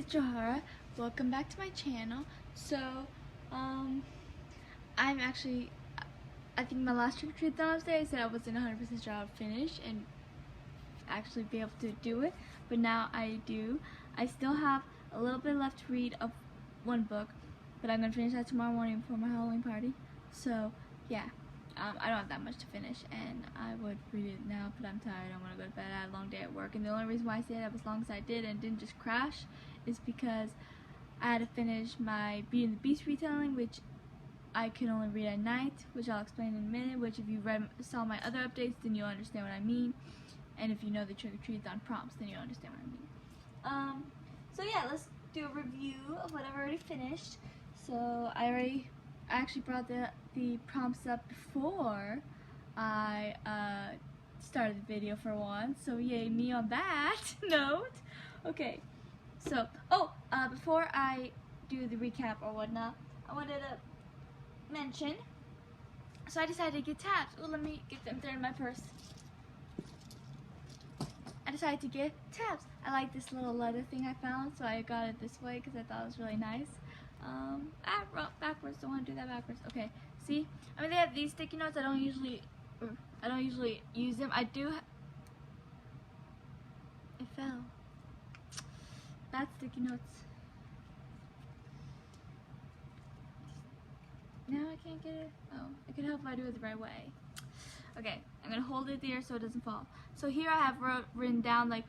Jahara. Welcome back to my channel. So, I'm actually, I think my last Treadathon was there. I said I wasn't 100% sure I'd finish and actually be able to do it, but now I do. I still have a little bit left to read of one book, but I'm going to finish that tomorrow morning before my Halloween party. So, yeah. I don't have that much to finish, and I would read it now, but I'm tired. I want to go to bed. I had a long day at work, and the only reason why I stayed up as long as I did and didn't just crash is because I had to finish my Beauty and the Beast retelling, which I can only read at night, which I'll explain in a minute, which if you saw my other updates, then you'll understand what I mean, and if you know the Treadathon prompts, then you'll understand what I mean. So yeah, let's do a review of what I've already finished. So I actually brought the prompts up before I started the video for once, so yay me on that note. Okay, so before I do the recap or whatnot, I wanted to mention, so I decided to get tabs. Oh, let me get them. They're in my purse. I decided to get tabs. I like this little leather thing I found, so I got it this way because I thought it was really nice. Backwards, don't want to do that backwards. Okay, see? I mean, they have these sticky notes. I don't usually use them. I do. It fell. Bad sticky notes. Now I can't get it. Oh, it could help if I do it the right way. Okay, I'm gonna hold it there so it doesn't fall. So here I have written down like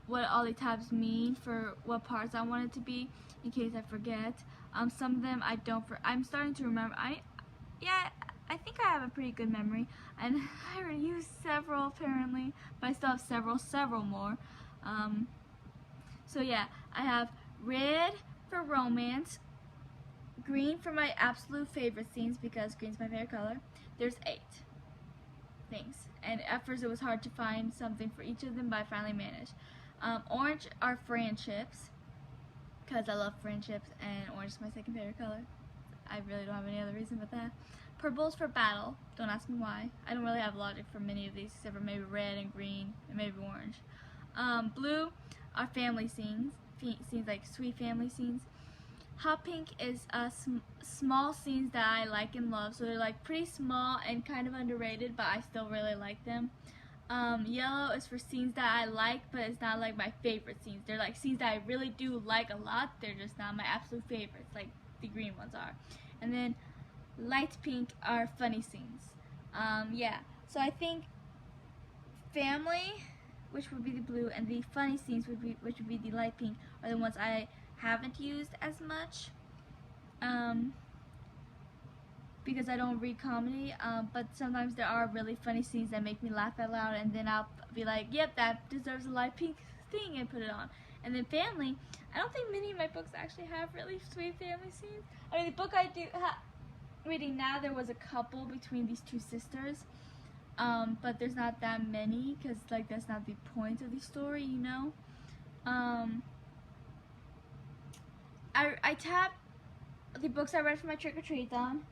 what all the tabs mean for what parts I want it to be, in case I forget. Some of them I don't. I'm starting to remember. I think I have a pretty good memory, and I already used several apparently, but I still have several more. So yeah, I have red for romance, green for my absolute favorite scenes because green's my favorite color. There's 8 things, and at first it was hard to find something for each of them, but I finally managed. Orange are friendships, because I love friendships, and orange is my second favorite color. I really don't have any other reason but that. Purple's for battle. Don't ask me why. I don't really have logic for many of these, except for maybe red and green, and maybe orange. Blue are family scenes like sweet family scenes. Hot pink is small scenes that I like and love, so they're like pretty small and kind of underrated, but I still really like them. Yellow is for scenes that I like, but it's not like my favorite scenes. They're like scenes that I really do like a lot. They're just not my absolute favorites, like the green ones are. And then light pink are funny scenes. Yeah, so I think family, which would be the blue, and the funny scenes, which would be the light pink, are the ones I haven't used as much. Because I don't read comedy, but sometimes there are really funny scenes that make me laugh out loud, and then I'll be like, yep, that deserves a light pink thing, and put it on. And then family, I don't think many of my books actually have really sweet family scenes. I mean, the book I do reading now, there was a couple between these two sisters, but there's not that many, because like that's not the point of the story, you know. I tapped the books I read for my Treadathon.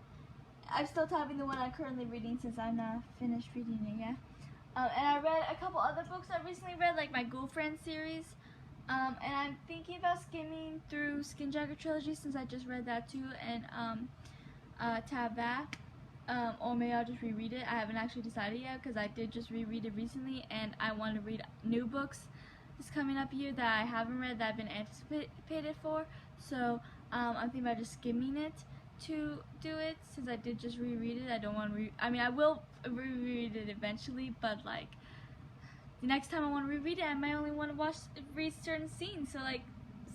I'm still tapping the one I'm currently reading since I'm not finished reading it yet. And I read a couple other books I recently read, like my Ghoul Friends series. And I'm thinking about skimming through Skin Jacket Trilogy since I just read that too, and tab that. Or maybe I'll just reread it. I haven't actually decided yet because I did just reread it recently, and I want to read new books this coming up year that I haven't read that I've been anticipated for. So I'm thinking about just skimming it to do it, since I did just reread it. I don't want to I mean, I will reread it eventually, but like the next time I want to reread it, I might only want to read certain scenes. So like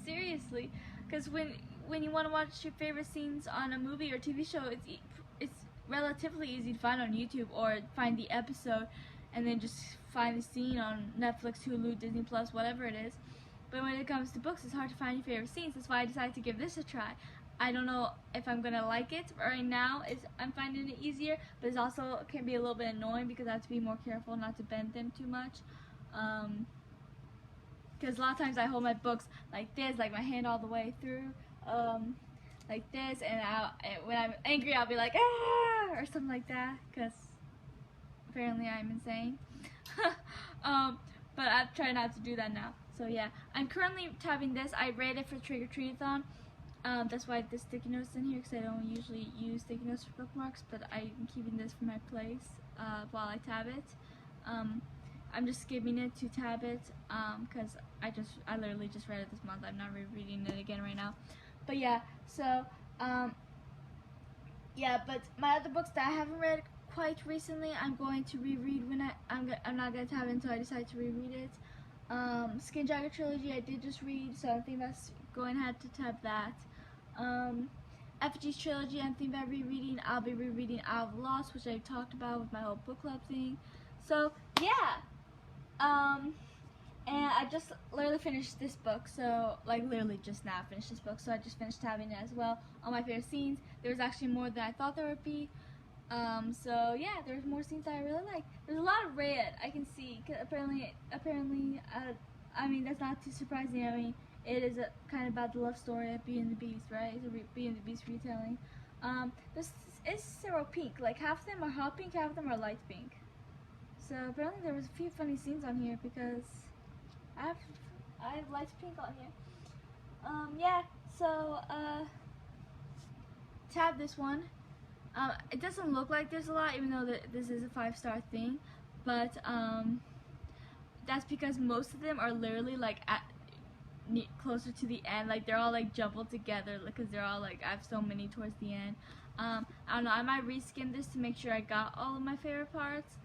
seriously, because when you want to watch your favorite scenes on a movie or TV show, it's relatively easy to find on YouTube, or find the episode and then just find the scene on Netflix, Hulu, Disney Plus, whatever it is. But when it comes to books, it's hard to find your favorite scenes. That's why I decided to give this a try. I don't know if I'm gonna like it. Right now, I'm finding it easier, but it also can be a little bit annoying because I have to be more careful not to bend them too much. Because a lot of times I hold my books like this, like my hand all the way through, like this, and when I'm angry, I'll be like, ah, or something like that, because apparently I'm insane. But I've tried not to do that now. So yeah, I'm currently tabbing this. I read it for Treadathon. That's why this sticky notes in here, because I don't usually use sticky notes for bookmarks, but I'm keeping this for my place while I tab it. I'm just skipping it to tab it because I literally just read it this month. I'm not rereading it again right now. But yeah, so yeah, but my other books that I haven't read quite recently, I'm going to reread when I'm not gonna tab it until I decide to reread it. Skin Jacket Trilogy I did just read, so I think that's going ahead to tab that. Effigy's Trilogy I'm thinking about rereading. I'll be rereading Out of Lost, which I talked about with my whole book club thing. So yeah, and I just literally finished this book, so like literally just now finished this book, so I just finished tabbing it as well. All my favorite scenes. There was actually more than I thought there would be. So yeah, there's more scenes that I really like. There's a lot of red I can see. 'Cause apparently, I mean that's not too surprising. I mean it is kind of about the love story of Beauty and the Beast, right? It's a Beauty and the Beast retelling. This is several pink. Like half of them are hot pink, half of them are light pink. So apparently there was a few funny scenes on here because I have light pink on here. Yeah. So tab this one. It doesn't look like there's a lot, even though this is a 5-star thing, but that's because most of them are literally like closer to the end. Like they're all like jumbled together because they're all like I have so many towards the end. I don't know. I might reskin this to make sure I got all of my favorite parts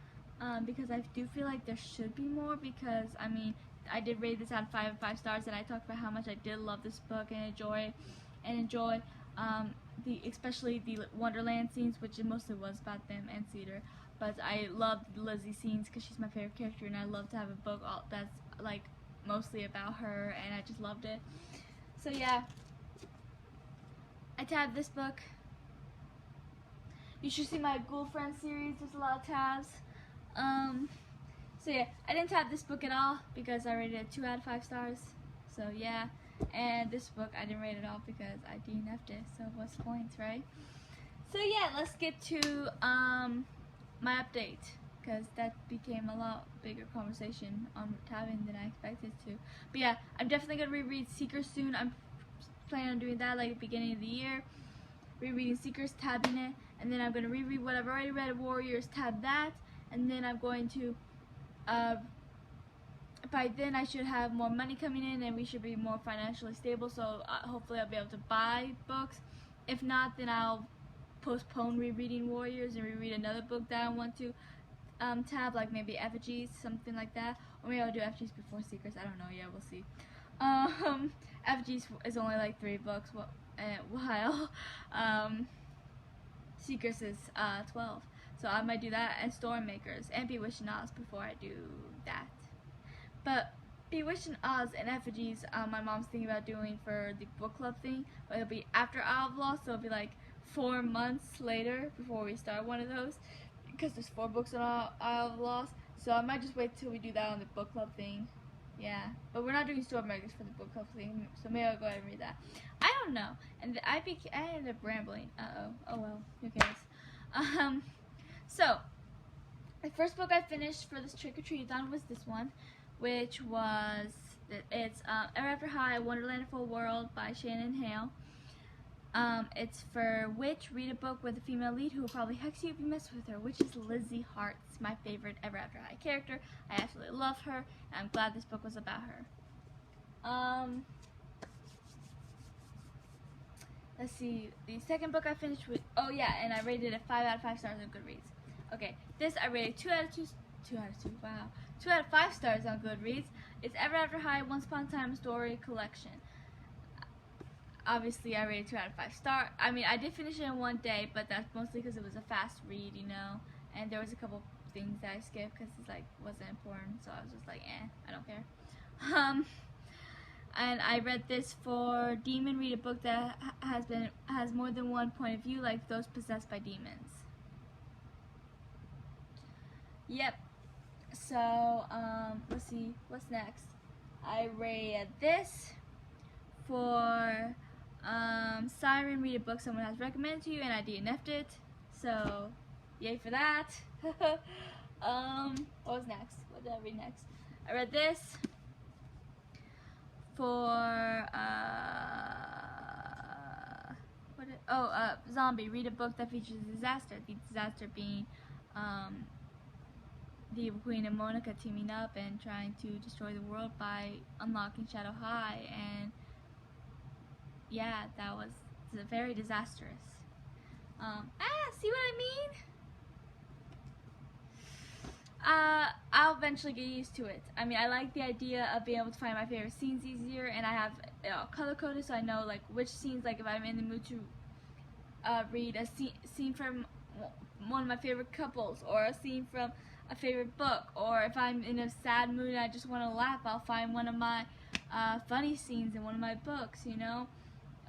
because I do feel like there should be more because I mean I did rate this out of 5 stars and I talked about how much I did love this book and enjoy especially the Wonderland scenes, which it mostly was about them and Cedar. But I loved Lizzie scenes because she's my favorite character, and I love to have a book that's like mostly about her, and I just loved it. So yeah, I tabbed this book. You should see my Ghoul Friends series. There's a lot of tabs. So yeah, I didn't tab this book at all because I rated it 2 out of 5 stars. So yeah. And this book I didn't rate at all because I DNF'd it, so what's the point, right? So yeah, let's get to my update because that became a lot bigger conversation on tabbing than I expected to. But yeah, I'm definitely gonna reread Seekers soon. I'm planning on doing that like at the beginning of the year, rereading Seekers, tabbing it, and then I'm gonna reread what I've already read of Warriors, tab that, and then I'm going to by then I should have more money coming in and we should be more financially stable, so hopefully I'll be able to buy books. If not, then I'll postpone rereading Warriors and reread another book that I want to tab, like maybe Effigies, something like that, or maybe I'll do Effigies before Secrets. I don't know, yeah, we'll see. Effigies is only like 3 books, while Secrets is 12, so I might do that, and Stormmakers and Bewitched and Oz before I do that. But Bewitched and Oz and Effigies, my mom's thinking about doing for the book club thing, but it'll be after Out of Lost, so it'll be like 4 months later before we start one of those, because there's 4 books on Out of Lost, so I might just wait till we do that on the book club thing. Yeah, but we're not doing Stormmakers for the book club thing, so maybe I'll go ahead and read that. I don't know, and I ended up rambling. Oh well, who cares? So the first book I finished for this Trick or Treat-a-thon was this one, which was, it's Ever After High, Wonderland Full World by Shannon Hale. It's for Witch, read a book with a female lead who will probably hex you if you mess with her, which is Lizzie Hart's my favorite Ever After High character. I absolutely love her, and I'm glad this book was about her. Let's see, the second book I finished with, oh yeah, and I rated it 5 out of 5 stars on Goodreads. Okay, this I rated 2 out of 2, wow. 2 out of 5 stars on Goodreads. It's Ever After High, Once Upon a Time Story Collection. Obviously, I rated 2 out of 5 stars. I mean, I did finish it in one day, but that's mostly because it was a fast read, you know. And there was a couple things that I skipped because it like wasn't important, so I was just like, I don't care. And I read this for Demon. Read a book that has more than one point of view, like those possessed by demons. Yep. So, let's see, what's next? I read this for Siren, read a book someone has recommended to you, and I DNF'd it. So, yay for that. What was next? What did I read next? I read this. for zombie. Read a book that features a disaster. The disaster being the evil queen and Monica teaming up and trying to destroy the world by unlocking Shadow High, and yeah, that was very disastrous. See what I mean? I'll eventually get used to it. I mean, I like the idea of being able to find my favorite scenes easier, and I have color coded so I know like which scenes, like if I'm in the mood to read a scene from one of my favorite couples, or a scene from a favorite book, or if I'm in a sad mood and I just want to laugh, I'll find one of my funny scenes in one of my books, you know,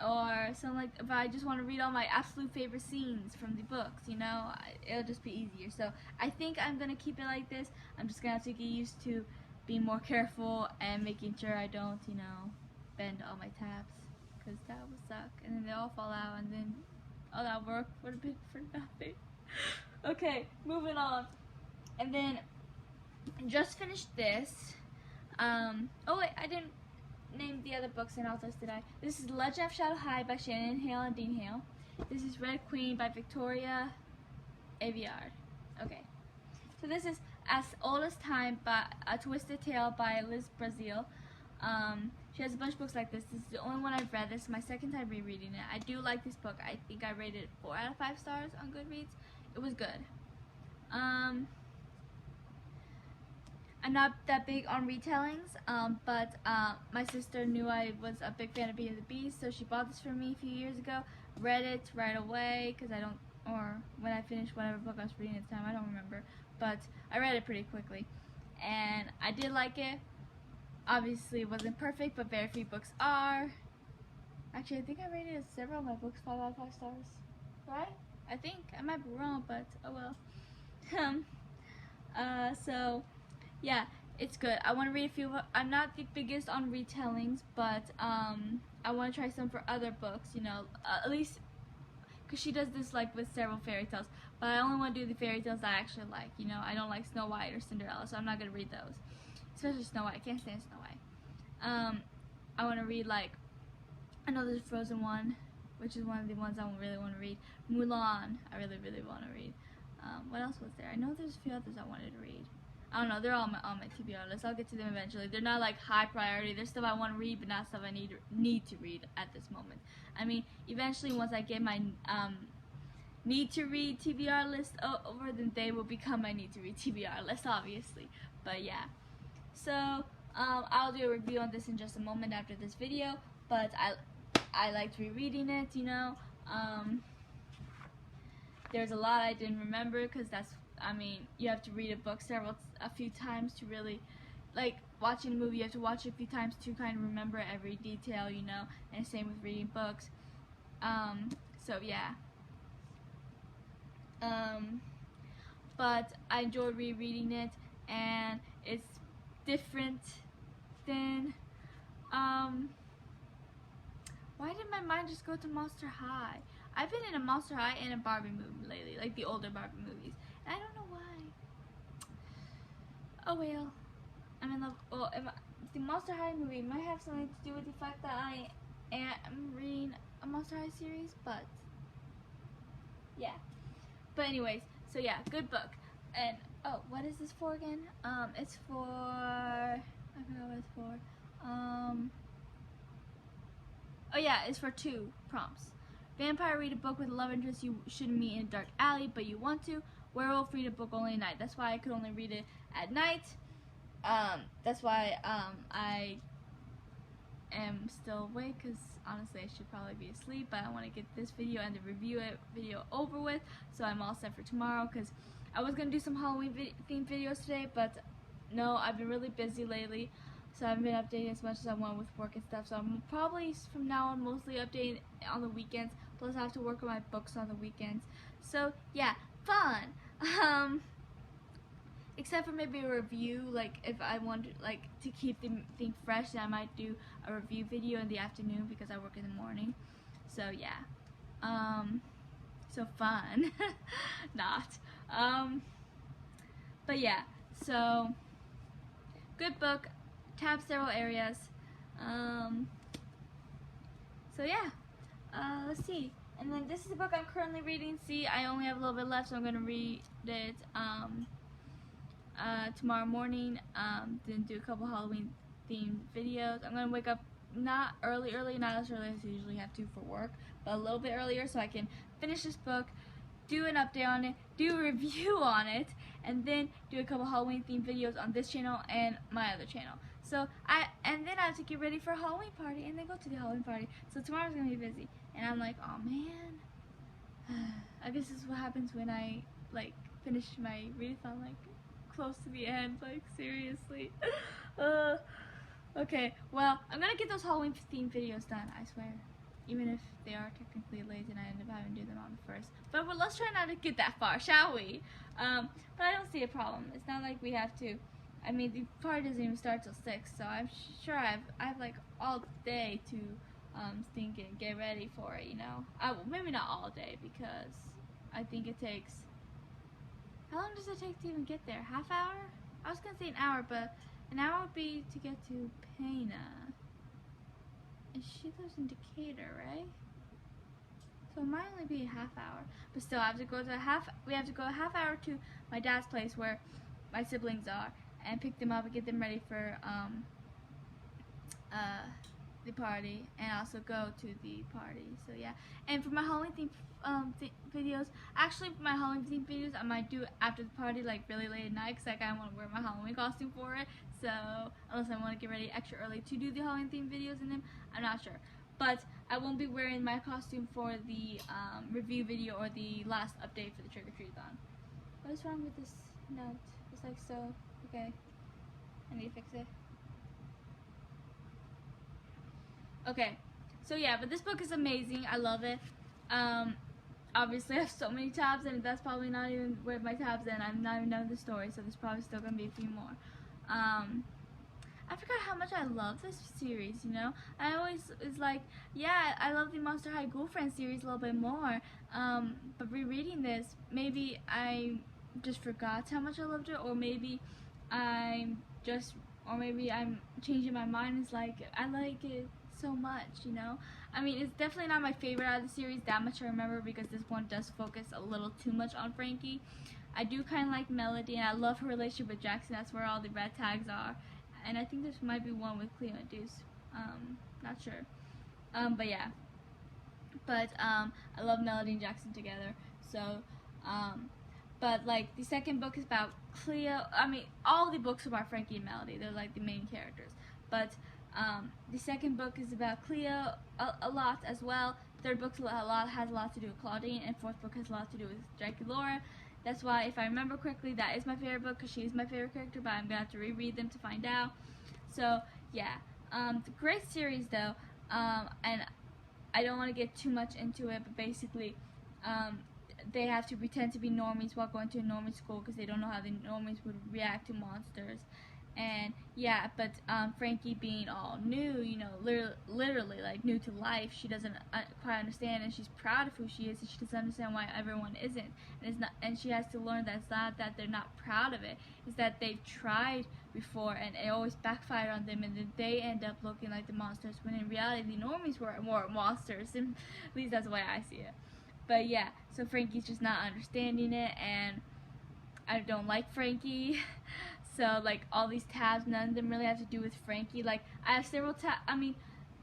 or something like, if I just want to read all my absolute favorite scenes from the books, you know, it'll just be easier. So I think I'm going to keep it like this. I'm just going to have to get used to being more careful and making sure I don't, you know, bend all my tabs, because that would suck, and then they all fall out, and then all that work would have been for nothing. Okay, moving on. And then just finished this. Oh wait, I didn't name the other books and authors, did I? This is Legend of Shadow High by Shannon Hale and Dean Hale. This is Red Queen by Victoria Aveyard. Okay. So this is As Old as Time by A Twisted Tale by Liz Brazil. She has a bunch of books like this. This is the only one I've read. This is my second time rereading it. I do like this book. I think I rated it 4 out of 5 stars on Goodreads. It was good. I'm not that big on retellings, but my sister knew I was a big fan of Beauty and the Beast, so she bought this for me a few years ago. Read it right away, because or when I finished whatever book I was reading at the time, I don't remember, but I read it pretty quickly, and I did like it. Obviously, it wasn't perfect, but very few books are. Actually, I think I rated several of my books 5 out of 5 stars, right? I think. I might be wrong, but oh well. So yeah, it's good. I want to read a few. I'm not the biggest on retellings, but I want to try some for other books, you know, at least because she does this like with several fairy tales, but I only want to do the fairy tales I actually like, you know. I don't like Snow White or Cinderella, so I'm not going to read those, especially Snow White. I can't stand Snow White. I want to read, like, I know there's a Frozen one, which is one of the ones I really want to read. Mulan, I really want to read. What else was there? I know there's a few others I wanted to read. I don't know, they're all on my TBR list. I'll get to them eventually. They're not like high priority. They're stuff I want to read, but not stuff I need to read at this moment. I mean, eventually once I get my need to read TBR list over, then they will become my need to read TBR list, obviously. But yeah. So I'll do a review on this in just a moment after this video. But I liked rereading it, you know. There's a lot I didn't remember, because I mean, you have to read a book a few times to really, like watching a movie, you have to watch it a few times to kind of remember every detail, you know, and same with reading books. So yeah. But I enjoyed rereading it, and it's different than, why did my mind just go to Monster High? I've been in a Monster High and a Barbie movie lately, like the older Barbie movies. I don't know why. Oh well. I'm in love. Well, the Monster High movie might have something to do with the fact that I am reading a Monster High series, but yeah. But anyways, so yeah, good book. And oh, what is this for again? It's for, I forgot what it's for. Oh yeah, it's for 2 prompts. Vampire, read a book with a love interest you shouldn't meet in a dark alley, but you want to. Werewolf, read a book only at night. That's why I could only read it at night. That's why I am still awake, because honestly I should probably be asleep, but I want to get this video and the video over with, so I'm all set for tomorrow, because I was going to do some Halloween themed videos today, but no, I've been really busy lately, so I haven't been updating as much as I want with work and stuff, so I'm probably from now on mostly updating on the weekends, plus I have to work on my books on the weekends. So yeah, fun. Except for maybe a review, like if I want to keep the thing fresh, then I might do a review video in the afternoon because I work in the morning. So yeah, so fun. Not. But yeah, so good book. Tab several areas. So yeah, let's see. And then this is a book I'm currently reading. See, I only have a little bit left, so I'm gonna read it tomorrow morning. Then do a couple Halloween themed videos. I'm gonna wake up not early, not as early as I usually have to for work, but a little bit earlier so I can finish this book, do an update on it, do a review on it, and then do a couple Halloween themed videos on this channel and my other channel. So then I have to get ready for a Halloween party and then go to the Halloween party. So tomorrow's gonna be busy, and I'm like, oh man. I guess this is what happens when I like finish my readathon like close to the end. Like seriously. Okay. Well, I'm gonna get those Halloween themed videos done. I swear. Even if they are technically late and I end up having to do them on the first. But let's try not to get that far, shall we? But I don't see a problem. It's not like we have to. I mean, the party doesn't even start till 6, so I'm sure I have like all day to think and get ready for it. You know, maybe not all day because I think it takes. How long does it take to even get there? Half hour? I was gonna say an hour, but an hour would be to get to Pana. And she lives in Decatur, right? So it might only be a half hour. But still, I have to go we have to go a half hour to my dad's place where my siblings are and pick them up and get them ready for the party, and also go to the party. So yeah, and for my Halloween theme videos, actually for my Halloween theme videos, I might do after the party, like really late at night, because like I want to wear my Halloween costume for it. So unless I want to get ready extra early to do the Halloween theme videos in them, I'm not sure. But I won't be wearing my costume for the review video or the last update for the Treadathon. What is wrong with this note? It's like so, okay, I need to fix it. Okay, so yeah, but this book is amazing. I love it. Obviously I have so many tabs, and that's probably not even with my tabs, and I'm not even done with the story, so there's probably still gonna be a few more. I forgot how much I love this series, you know? I always was like, yeah, I love the Monster High Girlfriend series a little bit more, but rereading this, maybe I just forgot how much I loved it, or maybe I'm changing my mind. It's like, I like it so much, you know? I mean, it's definitely not my favorite out of the series, that much I remember, because this one does focus a little too much on Frankie. I do kind of like Melody, and I love her relationship with Jackson. That's where all the red tags are. And I think this might be one with Cleo and Deuce. Not sure. But yeah. But I love Melody and Jackson together. So, but like the second book is about Cleo. I mean, all the books are about Frankie and Melody. They're like the main characters. But the second book is about Cleo a lot as well. Third book has a lot to do with Claudine, and fourth book has a lot to do with Draculaura. That's why, if I remember correctly, that is my favorite book, because she's my favorite character, but I'm going to have to reread them to find out. So, yeah. Great series, though, and I don't want to get too much into it, but basically, they have to pretend to be normies while going to a normie school, because they don't know how the normies would react to monsters. And yeah, but Frankie being all new, you know, literally like new to life, she doesn't quite understand, and she's proud of who she is, and she doesn't understand why everyone isn't. And it's not, and she has to learn that it's not that they're not proud of it, it's that they've tried before and it always backfired on them, and then they end up looking like the monsters, when in reality the normies were more monsters. And at least that's the way I see it. But yeah, so Frankie's just not understanding it, and I don't like Frankie. So, like, all these tabs, none of them really have to do with Frankie. Like, I have several tabs. I mean,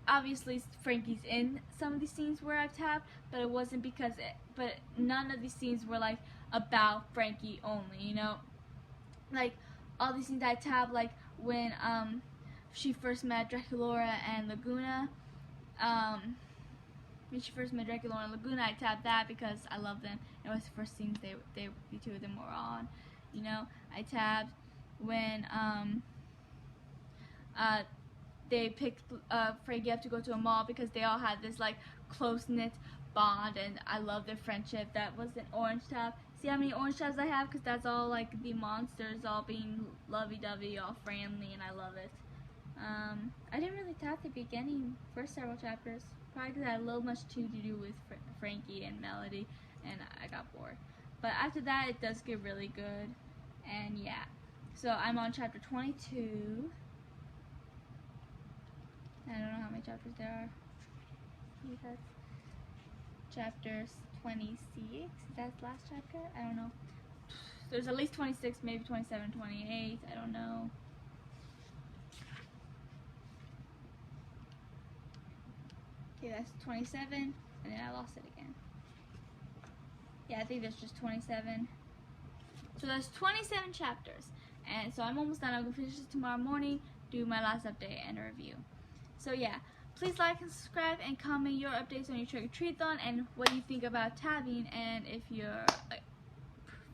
obviously, Frankie's in some of these scenes where I've tabbed, but it wasn't because but none of these scenes were, like, about Frankie only, you know? Like, all these scenes I tabbed, like, when, she first met Draculaura and Laguna. When she first met Draculaura and Laguna, I tabbed that because I love them. It was the first scenes the two of them were on, you know? I tabbed when they picked Frankie up to go to a mall, because they all had this like close-knit bond, and I love their friendship. That was an orange tab. See how many orange tabs I have? Because that's all like the monsters all being lovey-dovey, all friendly, and I love it. I didn't really tab the beginning, first several chapters, probably because I had a little much to do with Frankie and Melody, and I got bored. But after that, it does get really good, and yeah. So I'm on chapter 22. I don't know how many chapters there are. That's chapter 26. Is that the last chapter? I don't know. There's at least 26, maybe 27, 28. I don't know. Okay, that's 27, and then I lost it again. Yeah, I think there's just 27. So there's 27 chapters, and so I'm almost done. I'm gonna finish this tomorrow morning, do my last update and a review. So yeah, please like and subscribe and comment your updates on your Treadathon and what you think about tabbing, and if you're like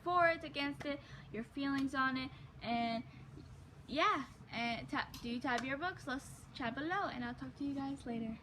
for it, against it, your feelings on it, and yeah, and do you tab your books? Let's chat below, and I'll talk to you guys later.